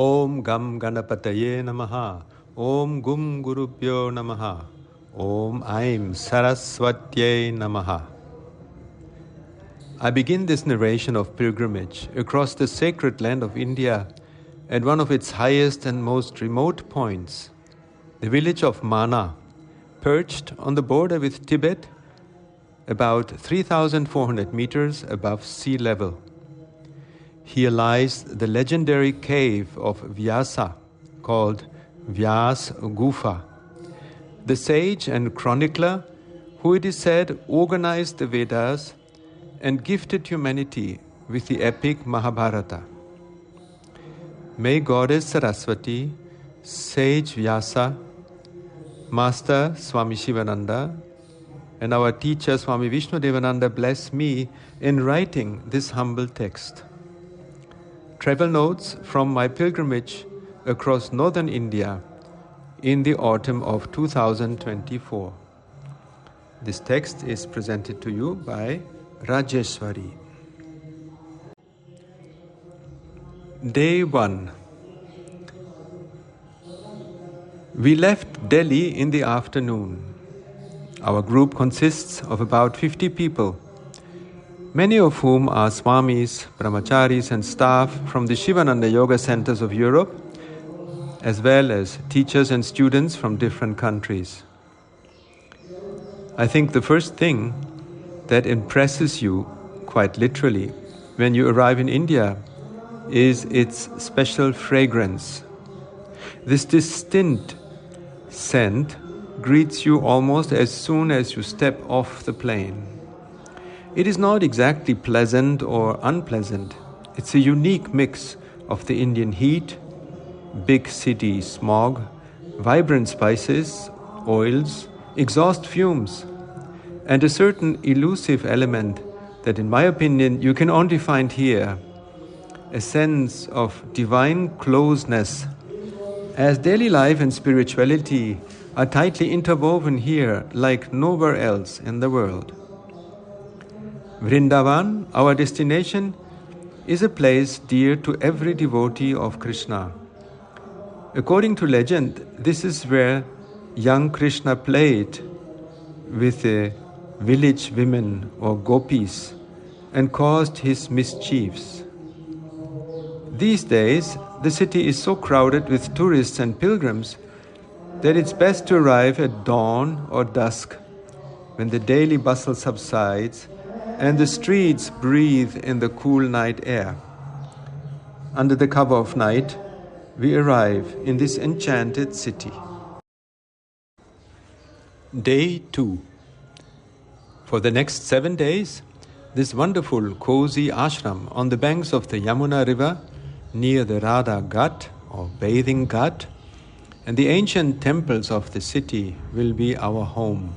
Om Gam Ganapataye Namaha. Om Gum Gurubhyo Namaha. Om Aim Saraswatye Namaha. I begin this narration of pilgrimage across the sacred land of India at one of its highest and most remote points, the village of Mana, perched on the border with Tibet, about 3,400 meters above sea level. Here lies the legendary cave of Vyasa, called Vyas Gufa, the sage and chronicler who, it is said, organized the Vedas and gifted humanity with the epic Mahabharata. May Goddess Saraswati, sage Vyasa, Master Swami Sivananda, and our teacher Swami Vishnudevananda bless me in writing this humble text. Travel notes from my pilgrimage across northern India in the autumn of 2024. This text is presented to you by Rajeshwari. Day 1. We left Delhi in the afternoon. Our group consists of about 50 people, many of whom are swamis, brahmacharis and staff from the Sivananda Yoga Centres of Europe, as well as teachers and students from different countries. I think the first thing that impresses you, quite literally, when you arrive in India is its special fragrance. This distinct scent greets you almost as soon as you step off the plane. It is not exactly pleasant or unpleasant. It's a unique mix of the Indian heat, big city smog, vibrant spices, oils, exhaust fumes, and a certain elusive element that, in my opinion, you can only find here, a sense of divine closeness, as daily life and spirituality are tightly interwoven here like nowhere else in the world. Vrindavan, our destination, is a place dear to every devotee of Krishna. According to legend, this is where young Krishna played with the village women or gopis and caused his mischiefs. These days, the city is so crowded with tourists and pilgrims that it's best to arrive at dawn or dusk, when the daily bustle subsides and the streets breathe in the cool night air. Under the cover of night, we arrive in this enchanted city. Day 2. For the next 7 days, this wonderful, cozy ashram on the banks of the Yamuna river, near the Radha Ghat or bathing ghat, and the ancient temples of the city will be our home.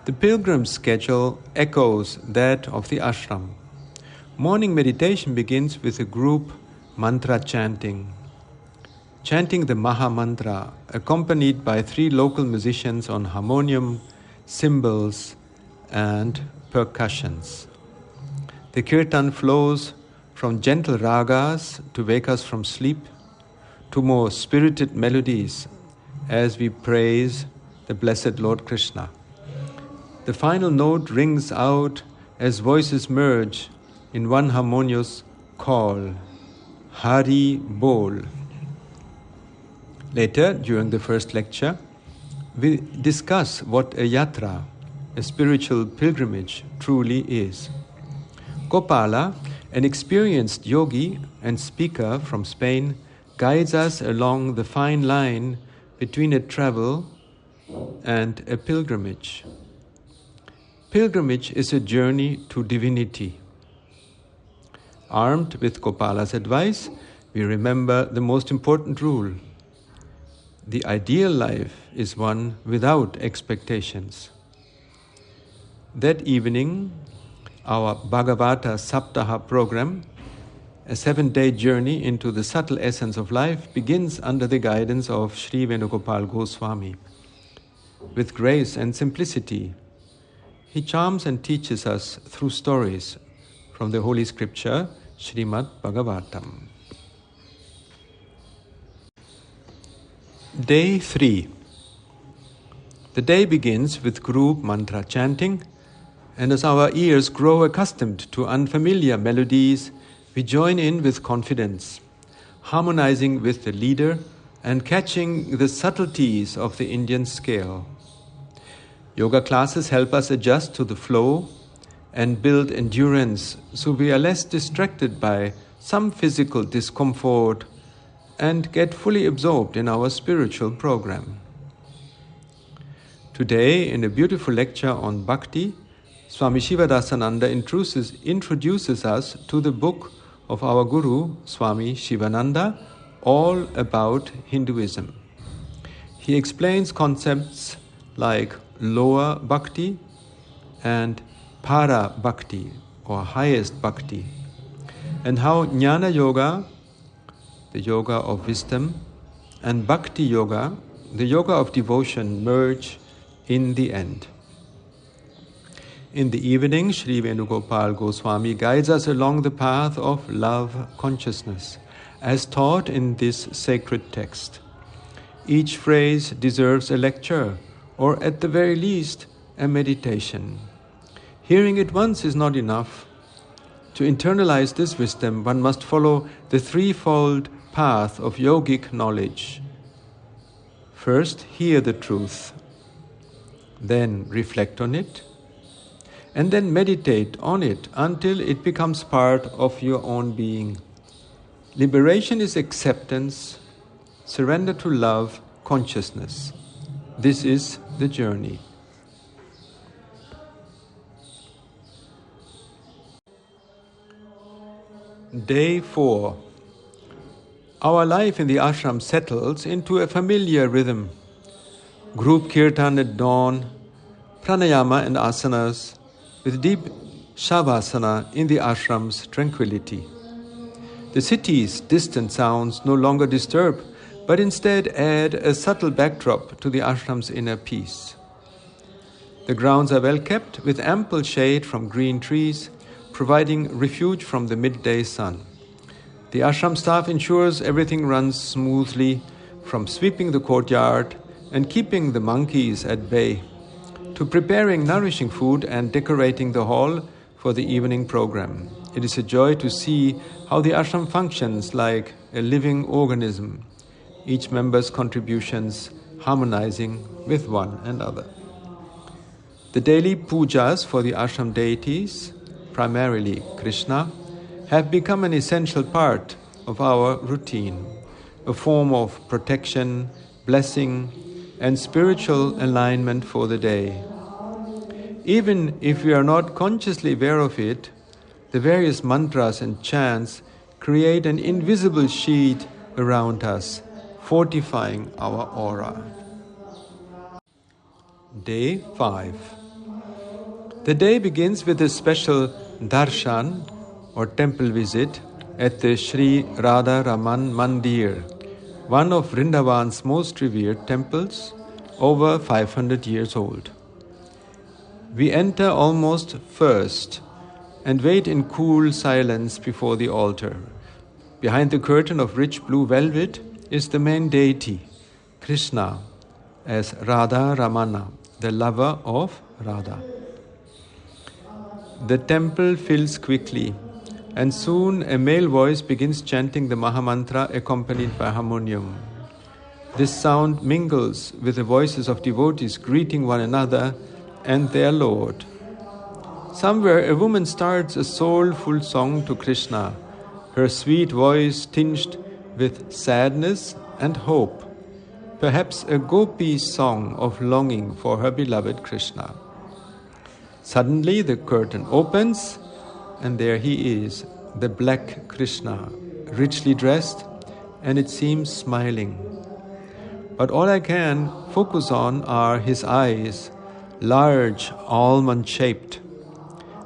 The pilgrim's schedule echoes that of the ashram. Morning meditation begins with a group mantra chanting. Chanting the Maha Mantra, accompanied by 3 local musicians on harmonium, cymbals, and percussions. The kirtan flows from gentle ragas to wake us from sleep, to more spirited melodies as we praise the blessed Lord Krishna. The final note rings out as voices merge in one harmonious call, Hari Bol. Later, during the first lecture, we discuss what a yatra, a spiritual pilgrimage, truly is. Gopala, an experienced yogi and speaker from Spain, guides us along the fine line between a travel and a pilgrimage. Pilgrimage is a journey to divinity. Armed with Gopala's advice, we remember the most important rule. The ideal life is one without expectations. That evening, our Bhagavata Saptaha program, a 7-day journey into the subtle essence of life, begins under the guidance of Sri Venugopal Goswami. With grace and simplicity, he charms and teaches us through stories from the Holy Scripture, Srimad Bhagavatam. Day 3. The day begins with group mantra chanting, and as our ears grow accustomed to unfamiliar melodies, we join in with confidence, harmonizing with the leader and catching the subtleties of the Indian scale. Yoga classes help us adjust to the flow and build endurance so we are less distracted by some physical discomfort and get fully absorbed in our spiritual program. Today, in a beautiful lecture on Bhakti, Swami Sivananda introduces us to the book of our Guru, Swami Sivananda, all about Hinduism. He explains concepts like lower Bhakti and para Bhakti, or highest Bhakti, and how Jnana Yoga, the yoga of wisdom, and Bhakti Yoga, the yoga of devotion, merge in the end. In the evening, Sri Venugopal Goswami guides us along the path of love consciousness, as taught in this sacred text. Each phrase deserves a lecture, or at the very least, a meditation. Hearing it once is not enough. To internalize this wisdom, one must follow the threefold path of yogic knowledge. First, hear the truth, then reflect on it, and then meditate on it until it becomes part of your own being. Liberation is acceptance, surrender to love, consciousness. This is the journey. Day 4. Our life in the ashram settles into a familiar rhythm. Group kirtan at dawn, pranayama and asanas, with deep shavasana in the ashram's tranquility. The city's distant sounds no longer disturb, but instead add a subtle backdrop to the ashram's inner peace. The grounds are well kept, with ample shade from green trees, providing refuge from the midday sun. The ashram staff ensures everything runs smoothly, from sweeping the courtyard and keeping the monkeys at bay, to preparing nourishing food and decorating the hall for the evening program. It is a joy to see how the ashram functions like a living organism, each member's contributions harmonizing with one another. The daily pujas for the ashram deities, primarily Krishna, have become an essential part of our routine, a form of protection, blessing, and spiritual alignment for the day. Even if we are not consciously aware of it, the various mantras and chants create an invisible sheet around us, fortifying our aura. Day 5. The day begins with a special darshan, or temple visit, at the Sri Radha Raman Mandir, one of Vrindavan's most revered temples, over 500 years old. We enter almost first and wait in cool silence before the altar. Behind the curtain of rich blue velvet is the main deity, Krishna, as Radha Ramana, the lover of Radha. The temple fills quickly, and soon a male voice begins chanting the Mahamantra accompanied by harmonium. This sound mingles with the voices of devotees greeting one another and their Lord. Somewhere a woman starts a soulful song to Krishna, her sweet voice tinged with sadness and hope, perhaps a gopi song of longing for her beloved Krishna. Suddenly the curtain opens, and there he is, the black Krishna, richly dressed, and it seems smiling. But all I can focus on are his eyes, large, almond-shaped.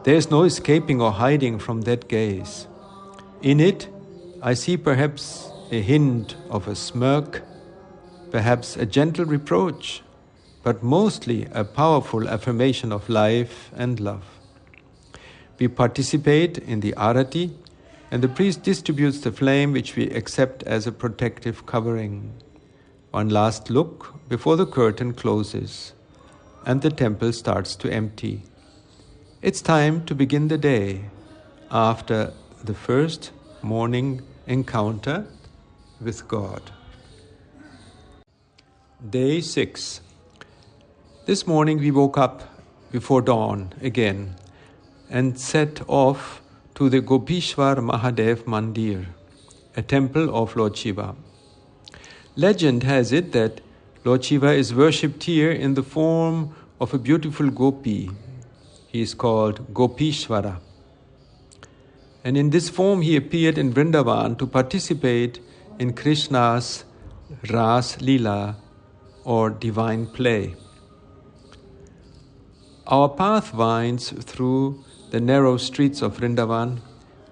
There is no escaping or hiding from that gaze. In it, I see perhaps a hint of a smirk, perhaps a gentle reproach, but mostly a powerful affirmation of life and love. We participate in the arati, and the priest distributes the flame which we accept as a protective covering. One last look before the curtain closes and the temple starts to empty. It's time to begin the day after the first morning encounter with God. Day 6. This morning we woke up before dawn again and set off to the Gopishwar Mahadev Mandir, a temple of Lord Shiva. Legend has it that Lord Shiva is worshipped here in the form of a beautiful gopi. He is called Gopishwara. And in this form he appeared in Vrindavan to participate in Krishna's Ras Leela or divine play. Our path winds through the narrow streets of Vrindavan,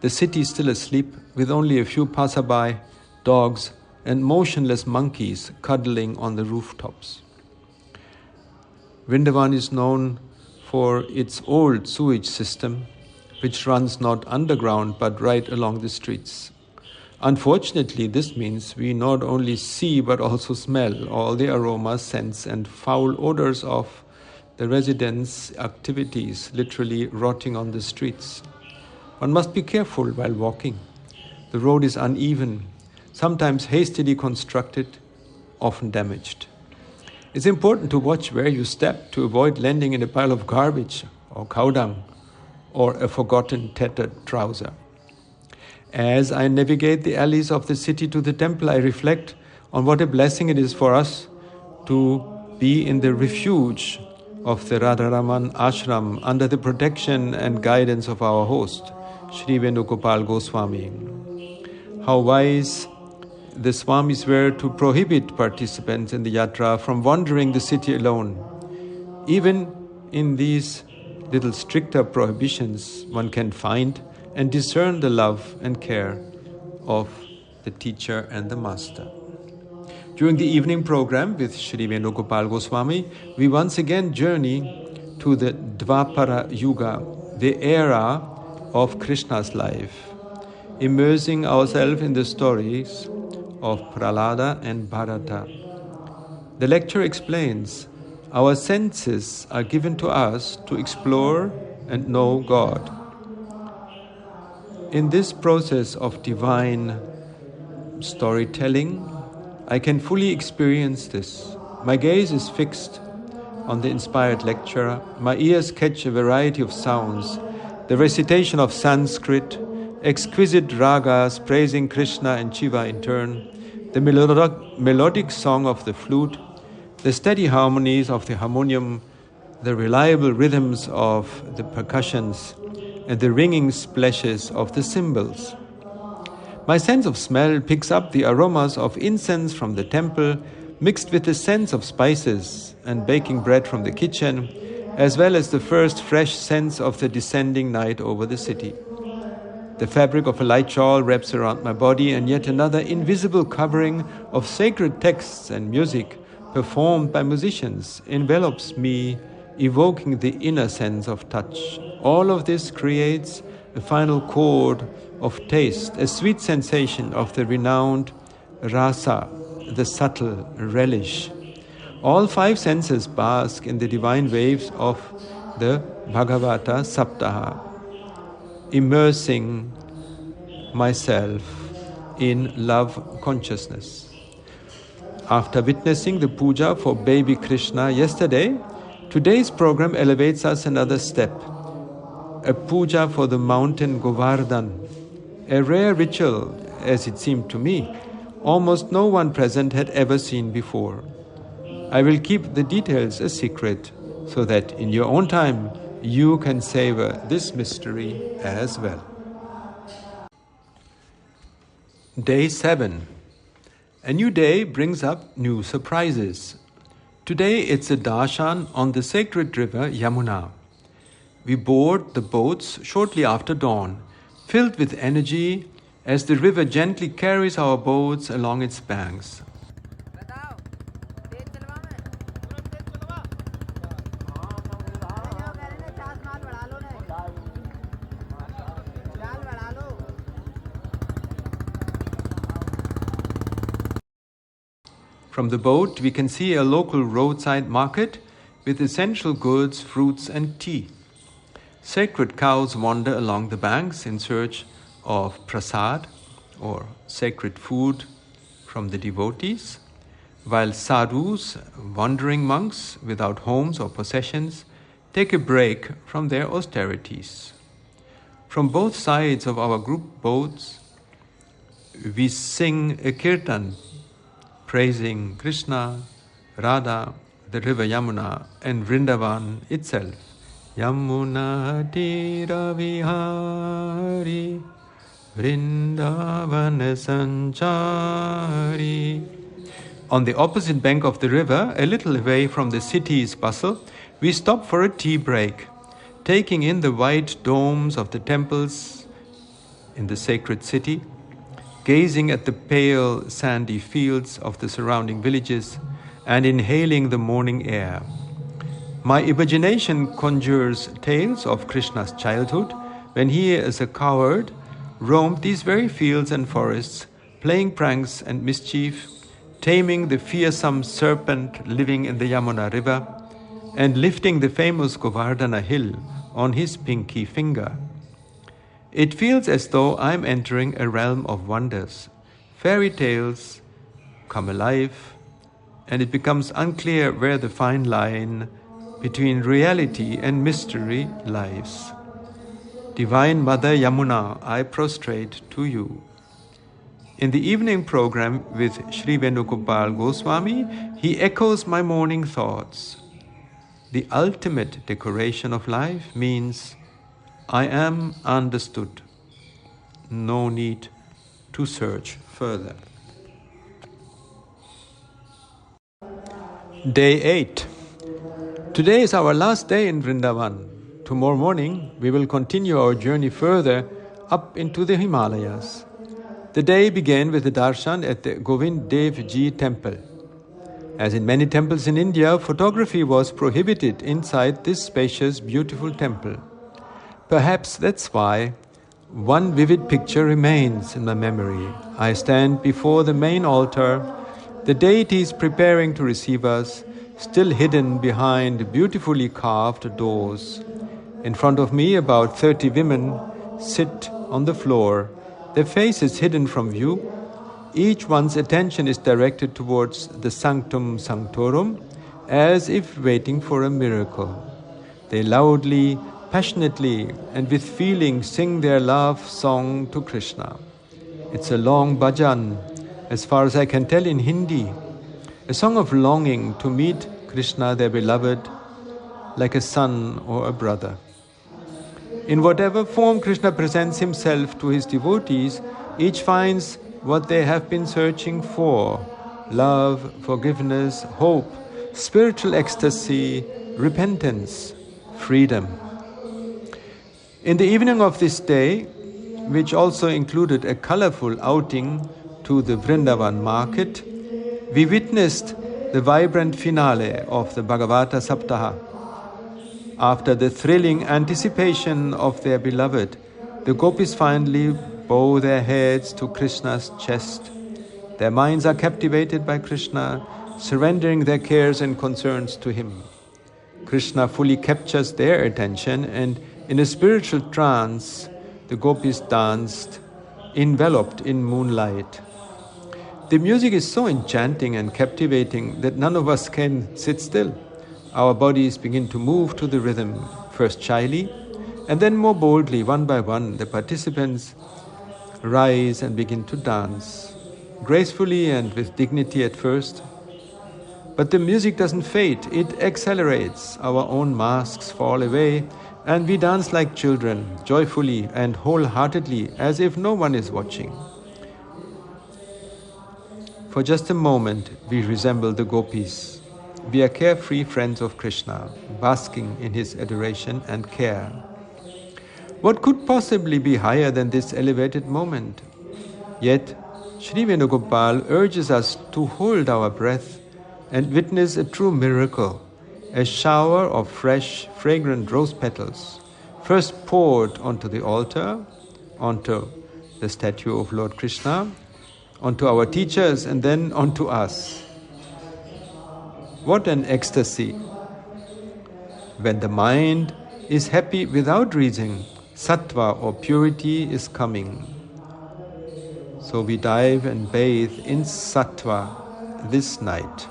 the city still asleep with only a few passerby, dogs and motionless monkeys cuddling on the rooftops. Vrindavan is known for its old sewage system, which runs not underground but right along the streets. Unfortunately, this means we not only see but also smell all the aromas, scents and foul odors of the residents' activities literally rotting on the streets. One must be careful while walking. The road is uneven, sometimes hastily constructed, often damaged. It's important to watch where you step to avoid landing in a pile of garbage or cow dung or a forgotten tattered trouser. As I navigate the alleys of the city to the temple, I reflect on what a blessing it is for us to be in the refuge of the Radharaman Ashram under the protection and guidance of our host, Sri Venugopal Goswami. How wise the swamis were to prohibit participants in the Yatra from wandering the city alone. Even in these little stricter prohibitions, one can find and discern the love and care of the teacher and the master. During the evening program with Sri Venugopal Goswami, we once again journey to the Dvapara Yuga, the era of Krishna's life, immersing ourselves in the stories of Prahlada and Bharata. The lecture explains our senses are given to us to explore and know God. In this process of divine storytelling, I can fully experience this. My gaze is fixed on the inspired lecturer. My ears catch a variety of sounds, the recitation of Sanskrit, exquisite ragas praising Krishna and Shiva in turn, the melodic song of the flute, the steady harmonies of the harmonium, the reliable rhythms of the percussions, and the ringing splashes of the cymbals. My sense of smell picks up the aromas of incense from the temple, mixed with the scents of spices and baking bread from the kitchen, as well as the first fresh scents of the descending night over the city. The fabric of a light shawl wraps around my body, and yet another invisible covering of sacred texts and music performed by musicians envelops me, evoking the inner sense of touch. All of this creates a final chord of taste, a sweet sensation of the renowned rasa, the subtle relish. All five senses bask in the divine waves of the Bhagavata Saptaha, immersing myself in love consciousness. After witnessing the puja for baby Krishna yesterday, today's program elevates us another step. A puja for the mountain Govardhan, a rare ritual, as it seemed to me, almost no one present had ever seen before. I will keep the details a secret, so that in your own time you can savor this mystery as well. Day 7. A new day brings up new surprises. Today it's a darshan on the sacred river Yamuna. We board the boats shortly after dawn, filled with energy as the river gently carries our boats along its banks. From the boat, we can see a local roadside market with essential goods, fruits, and tea. Sacred cows wander along the banks in search of prasad, or sacred food from the devotees, while sadhus, wandering monks without homes or possessions, take a break from their austerities. From both sides of our group boats, we sing a kirtan praising Krishna, Radha, the river Yamuna, and Vrindavan itself. Yamuna tira vihari, Vrindavan sanchari. On the opposite bank of the river, a little away from the city's bustle, we stop for a tea break, taking in the white domes of the temples in the sacred city, gazing at the pale sandy fields of the surrounding villages, and inhaling the morning air. My imagination conjures tales of Krishna's childhood, when he, as a coward, roamed these very fields and forests, playing pranks and mischief, taming the fearsome serpent living in the Yamuna river, and lifting the famous Govardhana hill on his pinky finger. It feels as though I'm entering a realm of wonders. Fairy tales come alive, and it becomes unclear where the fine line between reality and mystery lies. Divine Mother Yamuna, I prostrate to you. In the evening program with Sri Venugopal Goswami, he echoes my morning thoughts. The ultimate decoration of life means I am understood. No need to search further. Day 8. Today is our last day in Vrindavan. Tomorrow morning, we will continue our journey further up into the Himalayas. The day began with a darshan at the Govind Dev Ji temple. As in many temples in India, photography was prohibited inside this spacious, beautiful temple. Perhaps that's why one vivid picture remains in my memory. I stand before the main altar, the deities preparing to receive us, still hidden behind beautifully carved doors. In front of me, about 30 women sit on the floor, their faces hidden from view. Each one's attention is directed towards the sanctum sanctorum, as if waiting for a miracle. They loudly, passionately, and with feeling sing their love song to Krishna. It's a long bhajan, as far as I can tell, in Hindi, a song of longing to meet Krishna, their beloved, like a son or a brother. In whatever form Krishna presents himself to his devotees, each finds what they have been searching for: love, forgiveness, hope, spiritual ecstasy, repentance, freedom. In the evening of this day, which also included a colorful outing to the Vrindavan market, we witnessed the vibrant finale of the Bhagavata Saptaha. After the thrilling anticipation of their beloved, the gopis finally bow their heads to Krishna's chest. Their minds are captivated by Krishna, surrendering their cares and concerns to him. Krishna fully captures their attention, and in a spiritual trance, the gopis danced, enveloped in moonlight. The music is so enchanting and captivating that none of us can sit still. Our bodies begin to move to the rhythm, first shyly, and then more boldly, one by one. The participants rise and begin to dance, gracefully and with dignity at first. But the music doesn't fade, it accelerates. Our own masks fall away, and we dance like children, joyfully and wholeheartedly, as if no one is watching. For just a moment, we resemble the gopis. We are carefree friends of Krishna, basking in his adoration and care. What could possibly be higher than this elevated moment? Yet, Sri Venugopal urges us to hold our breath and witness a true miracle, a shower of fresh, fragrant rose petals, first poured onto the altar, onto the statue of Lord Krishna, onto our teachers, and then onto us. What an ecstasy! When the mind is happy without reason, sattva or purity is coming. So we dive and bathe in sattva this night.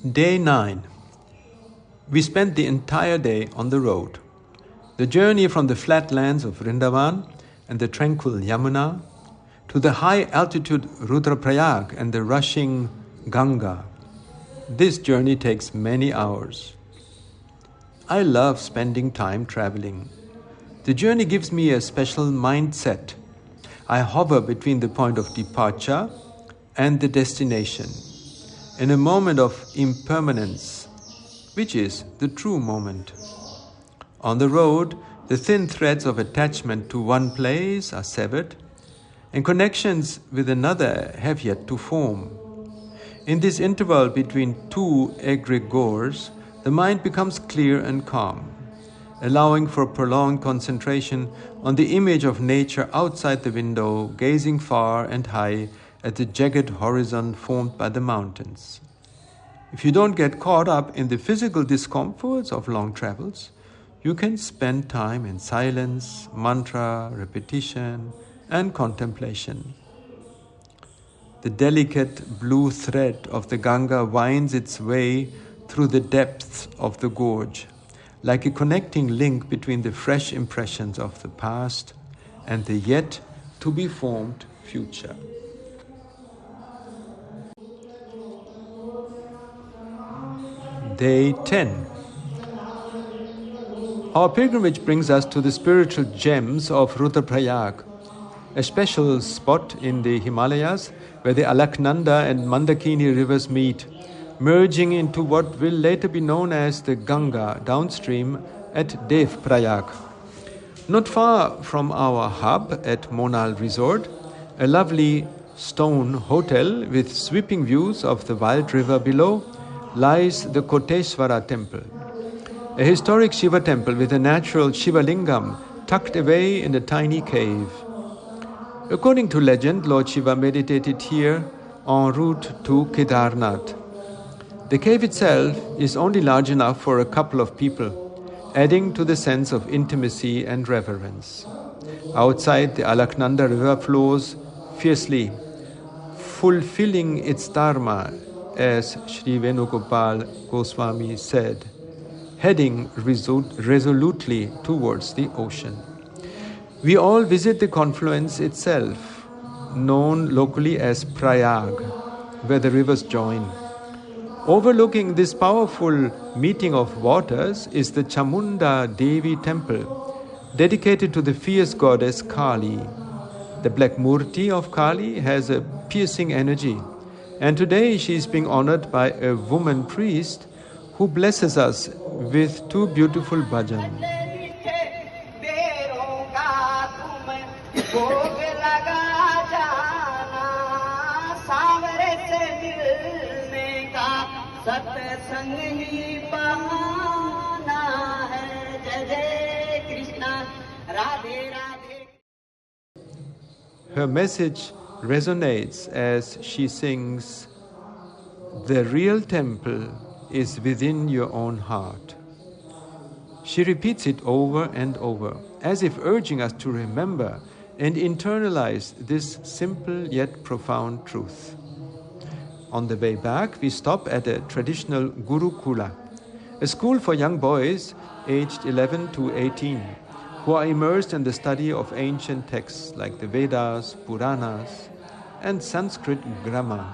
Day 9. We spent the entire day on the road. The journey from the flatlands of Vrindavan and the tranquil Yamuna to the high-altitude Rudraprayag and the rushing Ganga. This journey takes many hours. I love spending time traveling. The journey gives me a special mindset. I hover between the point of departure and the destination, in a moment of impermanence, which is the true moment. On the road, the thin threads of attachment to one place are severed, and connections with another have yet to form. In this interval between two egregores, the mind becomes clear and calm, allowing for prolonged concentration on the image of nature outside the window, gazing far and high at the jagged horizon formed by the mountains. If you don't get caught up in the physical discomforts of long travels, you can spend time in silence, mantra, repetition, and contemplation. The delicate blue thread of the Ganga winds its way through the depths of the gorge, like a connecting link between the fresh impressions of the past and the yet to be formed future. Day 10. Our pilgrimage brings us to the spiritual gems of Rudraprayag, a special spot in the Himalayas where the Alaknanda and Mandakini rivers meet, merging into what will later be known as the Ganga downstream at Devprayag. Not far from our hub at Monal Resort, a lovely stone hotel with sweeping views of the wild river below, lies the Koteshwara temple, a historic Shiva temple with a natural Shiva lingam tucked away in a tiny cave. According to legend, Lord Shiva meditated here en route to Kedarnath. The cave itself is only large enough for a couple of people, adding to the sense of intimacy and reverence. Outside, the Alaknanda river flows fiercely, fulfilling its dharma, as Sri Venugopal Goswami said, heading resolutely towards the ocean. We all visit the confluence itself, known locally as Prayag, where the rivers join. Overlooking this powerful meeting of waters is the Chamunda Devi temple, dedicated to the fierce goddess Kali. The black murti of Kali has a piercing energy, and today she is being honored by a woman priest who blesses us with two beautiful bhajans. Her message resonates as she sings, "The real temple is within your own heart." She repeats it over and over, as if urging us to remember and internalize this simple yet profound truth. On the way back, we stop at a traditional Gurukula, a school for young boys aged 11 to 18, who are immersed in the study of ancient texts like the Vedas, Puranas, and Sanskrit grammar.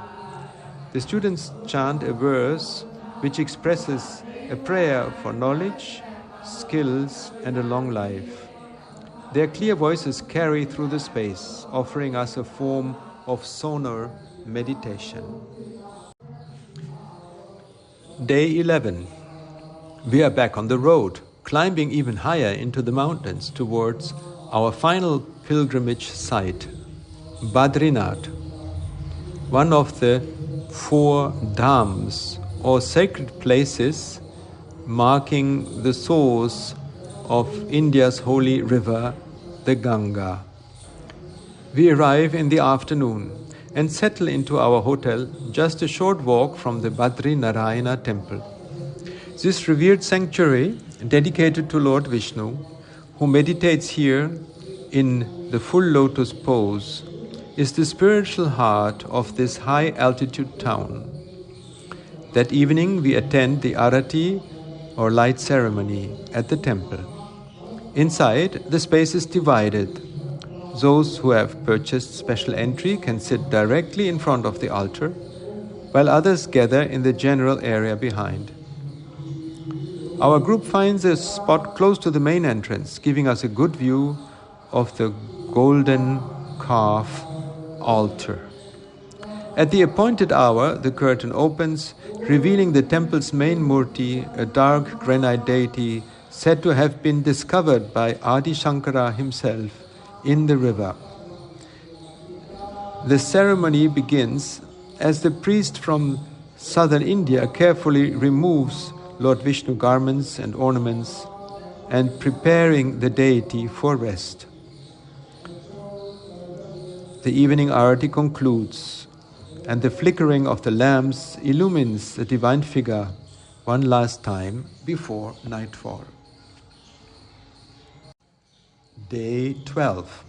The students chant a verse which expresses a prayer for knowledge, skills, and a long life. Their clear voices carry through the space, offering us a form of sonar meditation. Day 11. We are back on the road, climbing even higher into the mountains towards our final pilgrimage site, Badrinath, one of the 4 dhams or sacred places marking the source of India's holy river, the Ganga. We arrive in the afternoon and settle into our hotel just a short walk from the Badrinarayana temple. This revered sanctuary, dedicated to Lord Vishnu, who meditates here in the full lotus pose, is the spiritual heart of this high-altitude town. That evening we attend the arati or light ceremony at the temple. Inside, the space is divided. Those who have purchased special entry can sit directly in front of the altar, while others gather in the general area behind. Our group finds a spot close to the main entrance, giving us a good view of the golden calf altar. At the appointed hour, the curtain opens, revealing the temple's main murti, a dark granite deity said to have been discovered by Adi Shankara himself in the river. The ceremony begins as the priest from southern India carefully removes Lord Vishnu garments and ornaments and preparing the deity for rest. The evening arati concludes, and the flickering of the lamps illumines the divine figure one last time before nightfall. Day 12.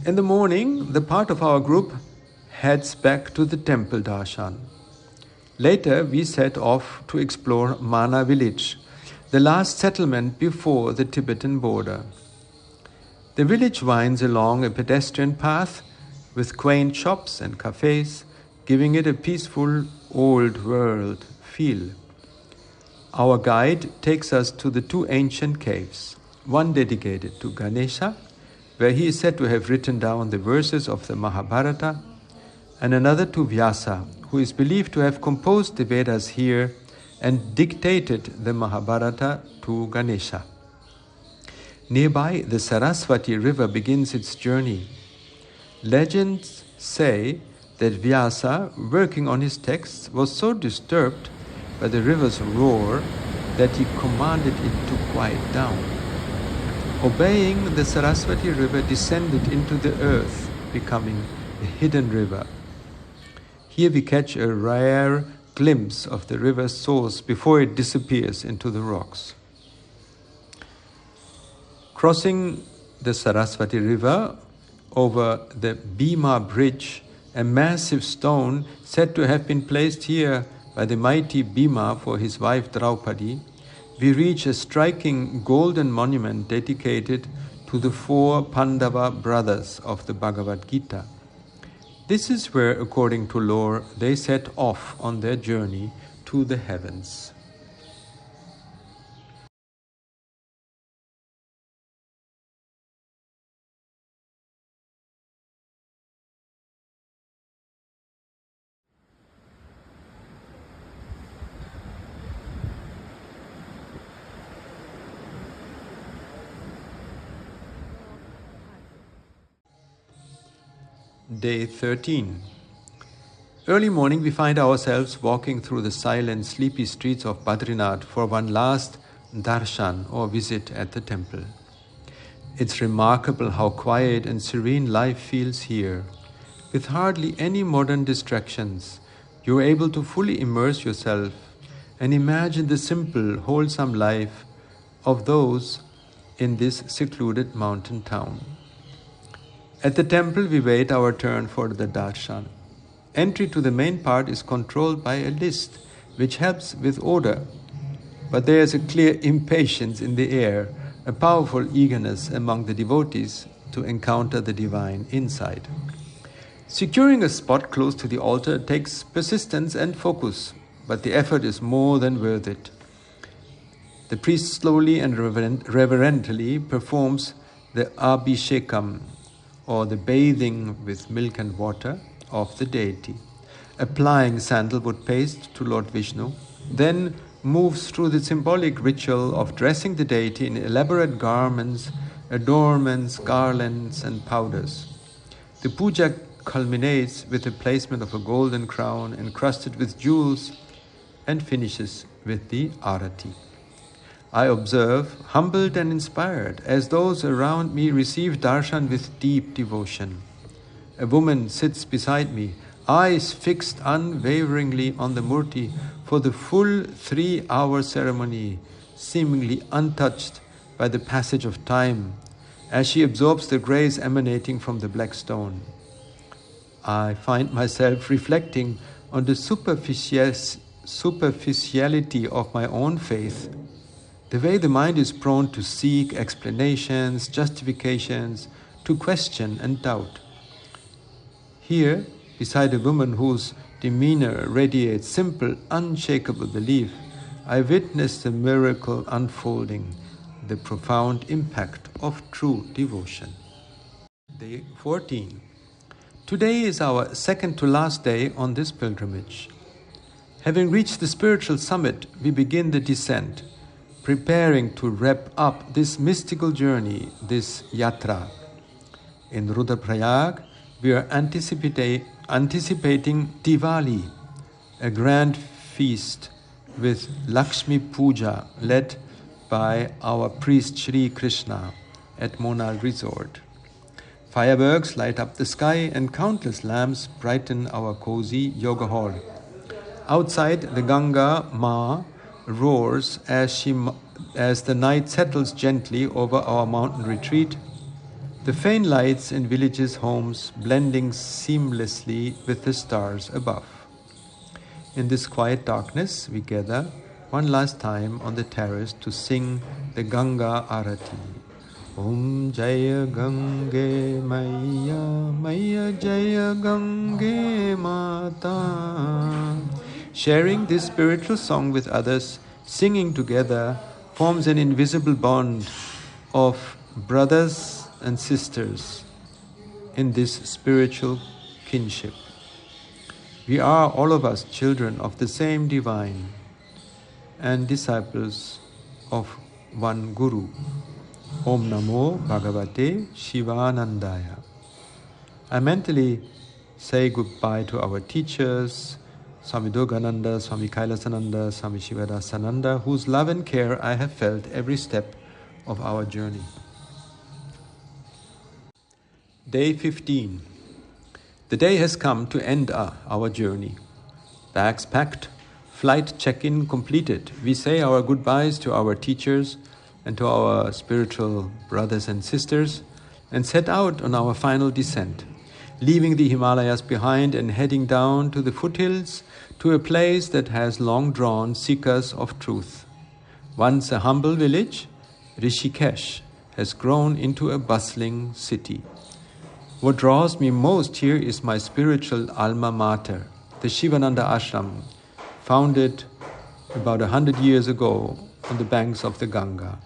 In the morning, the part of our group heads back to the temple darshan. Later, we set off to explore Mana village, the last settlement before the Tibetan border. The village winds along a pedestrian path with quaint shops and cafes, giving it a peaceful, old world feel. Our guide takes us to the 2 ancient caves, one dedicated to Ganesha, where he is said to have written down the verses of the Mahabharata, and another to Vyasa, who is believed to have composed the Vedas here and dictated the Mahabharata to Ganesha. Nearby, the Saraswati river begins its journey. Legends say that Vyasa, working on his texts, was so disturbed by the river's roar that he commanded it to quiet down. Obeying, the Saraswati river descended into the earth, becoming a hidden river. Here we catch a rare glimpse of the river's source before it disappears into the rocks. Crossing the Saraswati River over the Bhima Bridge, a massive stone said to have been placed here by the mighty Bhima for his wife Draupadi, we reach a striking golden monument dedicated to the 4 Pandava brothers of the Bhagavad Gita. This is where, according to lore, they set off on their journey to the heavens. Day 13. Early morning we find ourselves walking through the silent, sleepy streets of Badrinath for one last darshan or visit at the temple. It's remarkable how quiet and serene life feels here. With hardly any modern distractions, you are able to fully immerse yourself and imagine the simple, wholesome life of those in this secluded mountain town. At the temple, we wait our turn for the darshan. Entry to the main part is controlled by a list, which helps with order. But there is a clear impatience in the air, a powerful eagerness among the devotees to encounter the divine inside. Securing a spot close to the altar takes persistence and focus, but the effort is more than worth it. The priest slowly and reverently performs the abhishekam, or the bathing with milk and water of the deity, applying sandalwood paste to Lord Vishnu, then moves through the symbolic ritual of dressing the deity in elaborate garments, adornments, garlands, and powders. The puja culminates with the placement of a golden crown encrusted with jewels and finishes with the arati. I observe, humbled and inspired, as those around me receive darshan with deep devotion. A woman sits beside me, eyes fixed unwaveringly on the murti for the full 3-hour ceremony, seemingly untouched by the passage of time, as she absorbs the grace emanating from the black stone. I find myself reflecting on the superficiality of my own faith, the way the mind is prone to seek explanations, justifications, to question and doubt. Here, beside a woman whose demeanor radiates simple, unshakable belief, I witness the miracle unfolding, the profound impact of true devotion. Day 14. Today is our second to last day on this pilgrimage. Having reached the spiritual summit, we begin the descent, preparing to wrap up this mystical journey, this Yatra. In Rudraprayag, we are anticipating Diwali, a grand feast with Lakshmi Puja led by our priest Sri Krishna at Monal Resort. Fireworks light up the sky and countless lamps brighten our cozy yoga hall. Outside, the Ganga Ma roars as the night settles gently over our mountain retreat, the faint lights in villages' homes blending seamlessly with the stars above. In this quiet darkness, we gather one last time on the terrace to sing the Ganga Arati. Om Jaya Gange Maya, Maya Jaya Gange Mata. Sharing this spiritual song with others, singing together, forms an invisible bond of brothers and sisters in this spiritual kinship. We are all of us children of the same divine and disciples of one Guru. Om Namo Bhagavate Sivanandaya. I mentally say goodbye to our teachers, Swami Durgananda, Swami Kailasananda, Swami Shivadasananda, whose love and care I have felt every step of our journey. Day 15. The day has come to end our journey. Bags packed, flight check-in completed. We say our goodbyes to our teachers and to our spiritual brothers and sisters and set out on our final descent, leaving the Himalayas behind and heading down to the foothills to a place that has long drawn seekers of truth. Once a humble village, Rishikesh has grown into a bustling city. What draws me most here is my spiritual alma mater, the Sivananda Ashram, founded about 100 years ago on the banks of the Ganga.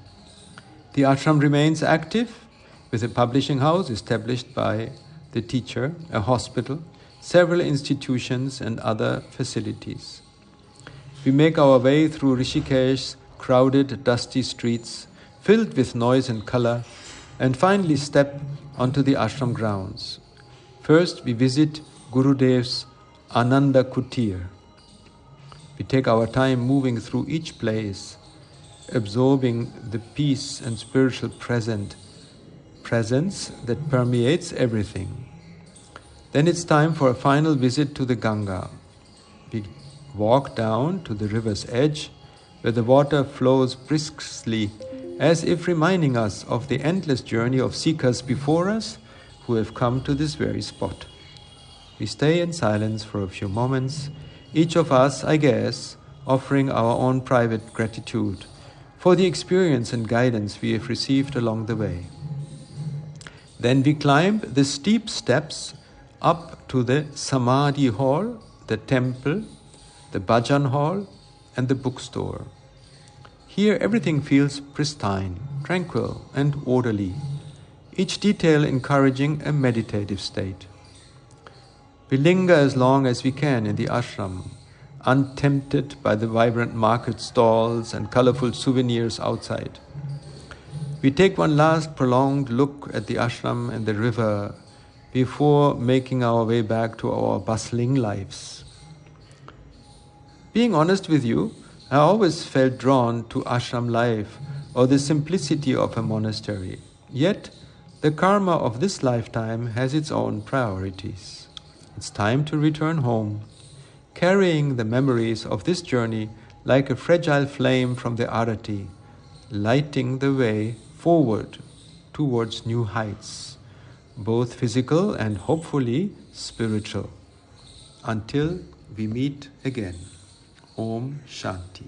The ashram remains active with a publishing house established by the teacher, a hospital, several institutions and other facilities. We make our way through Rishikesh's crowded, dusty streets, filled with noise and color, and finally step onto the ashram grounds. First, we visit Gurudev's Ananda Kutir. We take our time moving through each place, absorbing the peace and spiritual presence that permeates everything. Then it's time for a final visit to the Ganga. We walk down to the river's edge, where the water flows briskly, as if reminding us of the endless journey of seekers before us who have come to this very spot. We stay in silence for a few moments, each of us, I guess, offering our own private gratitude for the experience and guidance we have received along the way. Then we climb the steep steps up to the Samadhi hall, the temple, the bhajan hall, and the bookstore. Here everything feels pristine, tranquil, and orderly, each detail encouraging a meditative state. We linger as long as we can in the ashram, untempted by the vibrant market stalls and colorful souvenirs outside. We take one last prolonged look at the ashram and the river before making our way back to our bustling lives. Being honest with you, I always felt drawn to ashram life or the simplicity of a monastery. Yet, the karma of this lifetime has its own priorities. It's time to return home, carrying the memories of this journey like a fragile flame from the arati, lighting the way forward towards new heights, both physical and hopefully spiritual. Until we meet again. Om Shanti.